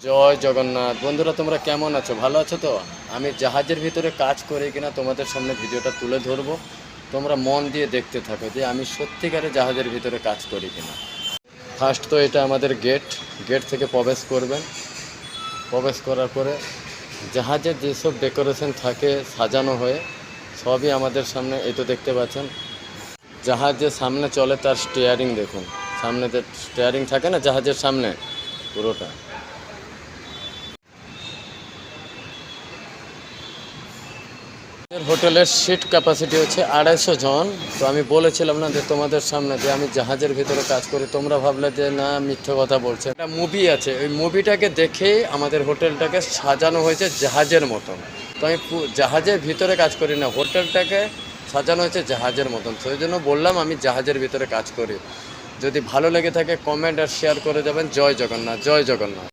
জয় জগন্নাথ। বন্ধুরা, তোমরা কেমন আছো? ভালো আছো তো? আমি জাহাজের ভিতরে কাজ করে কিনা তোমাদের সামনে ভিডিওটা তুলে ধরবো। তোমরা মন দিয়ে দেখতে থাকো যে আমি সত্যিকারে জাহাজের ভিতরে কাজ করি কিনা। ফার্স্ট তো এটা আমাদের গেট। গেট থেকে প্রবেশ করবেন। প্রবেশ করার পরে জাহাজের যেসব ডেকোরেশন থাকে সাজানো হয়ে সবই আমাদের সামনে, এই তো দেখতে পাচ্ছেন। জাহাজের সামনে চলে তার স্টিয়ারিং দেখুন। সামনে যে স্টিয়ারিং থাকে না জাহাজের সামনে, পুরোটা। হোটেলের সিট ক্যাপাসিটি হচ্ছে 250 জন। তো আমি বলেছিলাম না যে তোমাদের সামনে যে আমি জাহাজের ভিতরে কাজ করি, তোমরা ভাবলে যে না মিথ্যে কথা বলছে। একটা মুভি আছে, ওই মুভিটাকে দেখেই আমাদের হোটেলটাকে সাজানো হয়েছে জাহাজের মতন। তো আমি জাহাজের ভিতরে কাজ করি না, হোটেলটাকে সাজানো হয়েছে জাহাজের মতন, সেই জন্য বললাম আমি জাহাজের ভিতরে কাজ করি। যদি ভালো লেগে থাকে কমেন্ট আর শেয়ার করে যাবেন। জয় জগন্নাথ, জয় জগন্নাথ।